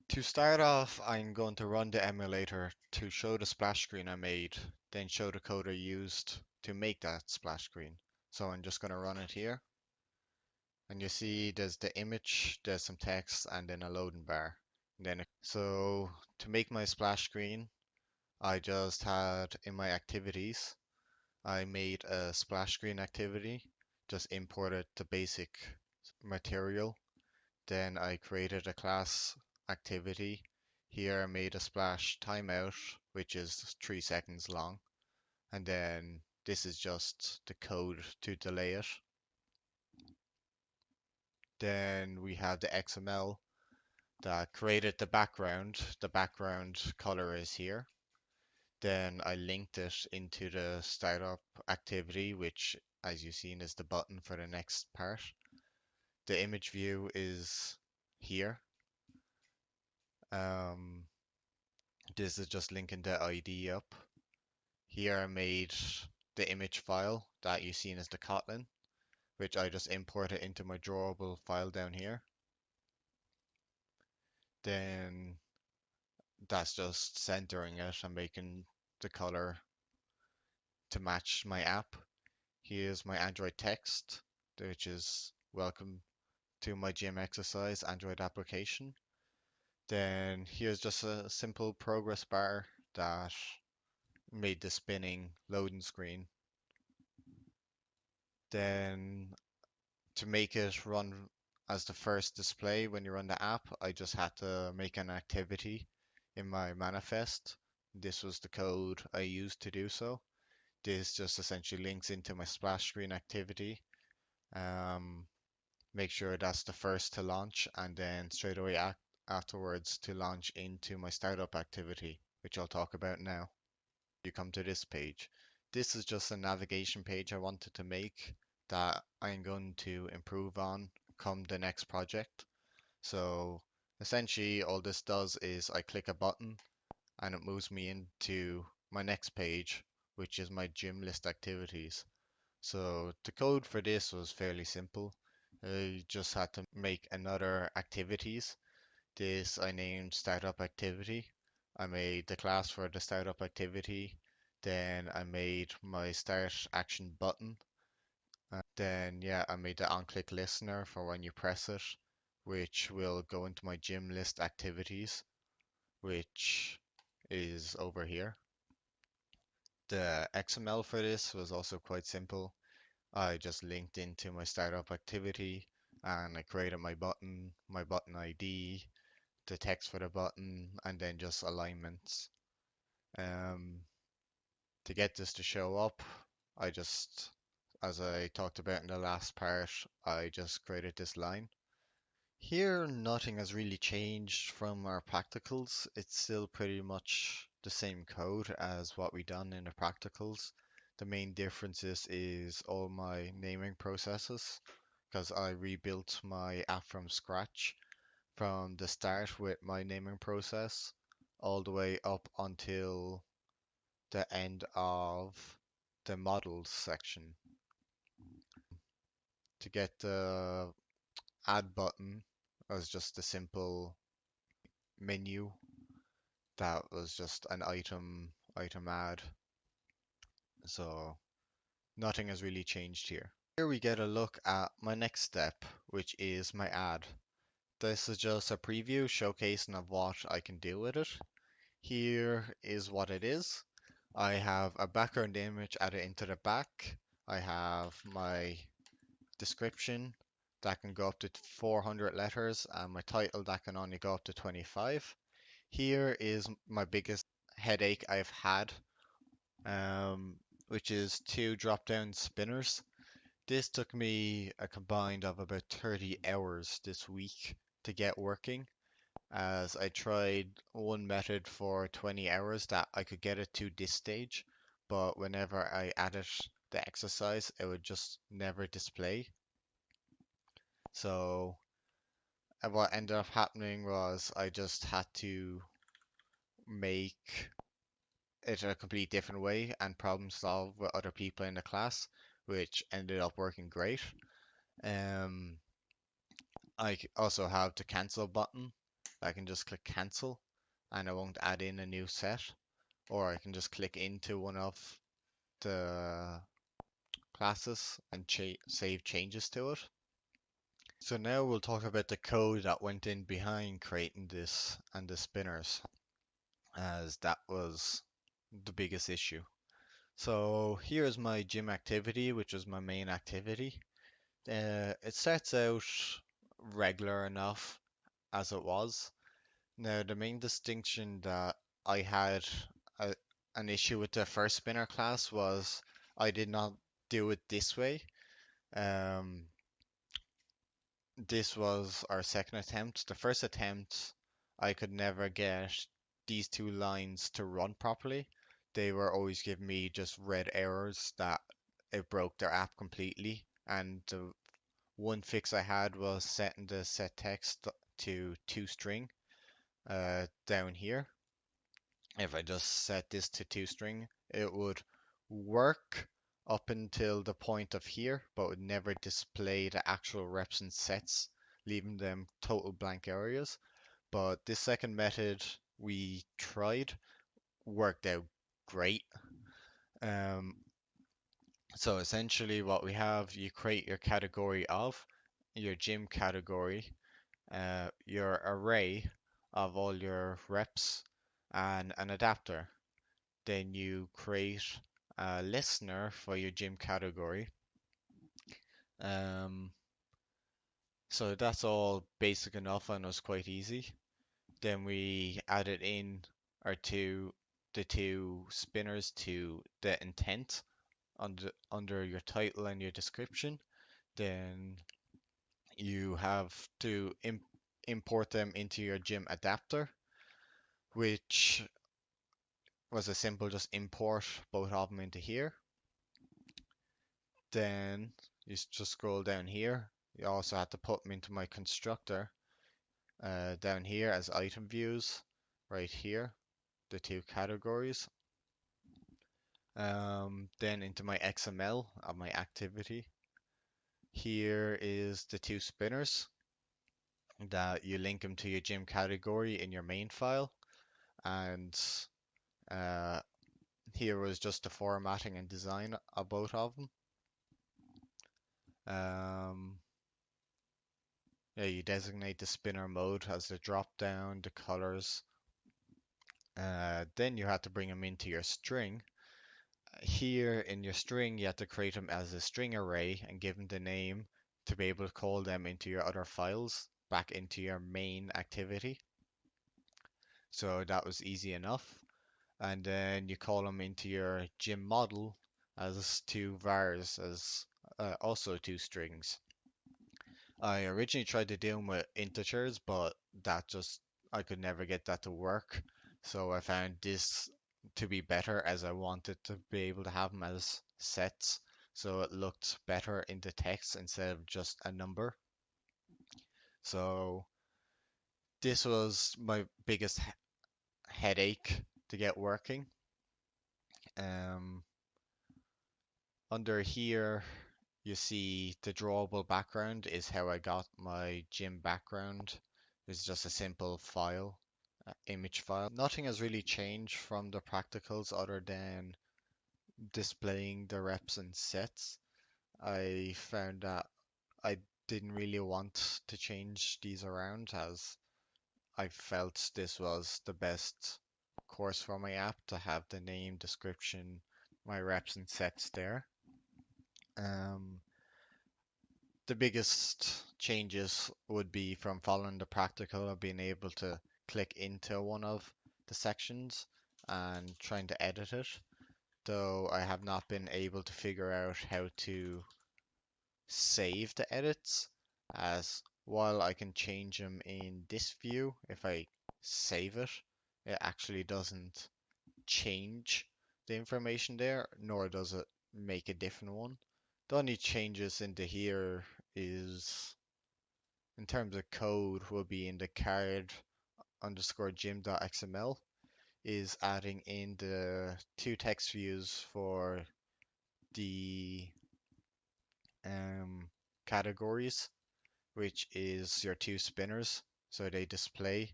To start off, I'm going to run the emulator to show the splash screen I made, then show the code I used to make that splash screen. So I'm just going to run it here. And you see there's the image, there's some text, and then a loading bar. So to make my splash screen, I just had in my activities, I made a splash screen activity, just imported the basic material. Then I created a class activity. Here I made a splash timeout, which is 3 seconds long. And then this is just the code to delay it. Then we have the XML that created the background. The background color is here. Then I linked it into the startup activity, which as you've seen is the button for the next part. The image view is here. Um, this is just linking the ID up. Here I made the image file that you've seen as the Kotlin, which I just imported into my drawable file down here. Then that's just centering it and making the color to match my app. Here's my Android text, which is welcome to my gym exercise Android application. Then here's just a simple progress bar that made the spinning loading screen. Then to make it run as the first display when you run the app, I just had to make an activity in my manifest. This was the code I used to do so. This just essentially links into my splash screen activity. Um, Make sure that's the first to launch, and then straight away afterwards to launch into my startup activity, which I'll talk about now. You come to this page. This is just a navigation page I wanted to make that I'm going to improve on come the next project. So essentially all this does is I click a button and it moves me into my next page, which is my gym list activities. So the code for this was fairly simple. I just had to make another activities. This I named startup activity. I made the class for the startup activity. Then I made my start action button. Then yeah, I made the on-click listener for when you press it, which will go into my gym list activities, which is over here. The XML for this was also quite simple. I just linked into my startup activity and I created my button ID, the text for the button, and then just alignments. Um, to get this to show up, I just, as I talked about in the last part, I just created this line. Here, nothing has really changed from our practicals. It's still pretty much the same code as what we done in the practicals. The main differences is all my naming processes, because I rebuilt my app from scratch from the start with my naming process all the way up until the end of the models section. To get the add button as just a simple menu that was just an item add. So nothing has really changed here. Here we get a look at my next step, which is my ad. This is just a preview showcasing of what I can do with it. Here is what it is. I have a background image added into the back. I have my description that can go up to 400 letters and my title that can only go up to 25. Here is my biggest headache I've had, um, which is two drop-down spinners. This took me a combined of about 30 hours this week to get working, as I tried one method for 20 hours that I could get it to this stage, but whenever I added the exercise, it would just never display. So what ended up happening was I just had to make it a complete different way and problem solve with other people in the class, which ended up working great. Um, I also have the cancel button. I can just click cancel and I won't add in a new set, or I can just click into one of the classes and save changes to it. So now we'll talk about the code that went in behind creating this and the spinners, as that was the biggest issue. So here's my gym activity, which is my main activity. It starts out regular enough as it was. Now, the main distinction that I had a, an issue with the first spinner class was I did not do it this way. Um, this was our second attempt. The first attempt, I could never get these two lines to run properly. They were always giving me just red errors that it broke their app completely. And the one fix I had was setting the set text to toString down here. If I just set this to toString, it would work up until the point of here, but would never display the actual reps and sets, leaving them total blank areas. But this second method we tried worked out great. Um, so essentially what we have, you create your category of, your gym category, your array of all your reps, and an adapter. Then you create a listener for your gym category. Um, so that's all basic enough and was quite easy. Then we added in the two spinners to the intent under your title and your description. Then you have to import them into your gym adapter, which was a simple just import both of them into here. Then you just scroll down here. You also have to put them into my constructor down here as item views right here, the two categories. Then into my XML of my activity. Here is the two spinners that you link them to your gym category in your main file. And uh, here was just the formatting and design of both of them. Yeah, you designate the spinner mode as the drop down, the colors. Then you have to bring them into your string. Here in your string, you have to create them as a string array and give them the name to be able to call them into your other files back into your main activity. So that was easy enough. And then you call them into your gym model as two vars, as also two strings. I originally tried to do them with integers, but that just, I could never get that to work. So I found this to be better as I wanted to be able to have them as sets. So it looked better in the text instead of just a number. So this was my biggest headache to get working. Um, Under here, you see the drawable background is how I got my gym background. It's just a simple file, image file. Nothing has really changed from the practicals other than displaying the reps and sets. I found that I didn't really want to change these around as I felt this was the best course for my app to have the name, description, my reps and sets there. Um, the biggest changes would be from following the practical of being able to click into one of the sections and trying to edit it, though I have not been able to figure out how to save the edits, as while I can change them in this view, if I save it, it actually doesn't change the information there, nor does it make a different one. The only changes into here is in terms of code will be in the card underscore gym.xml is adding in the two text views for the categories, which is your two spinners. So they display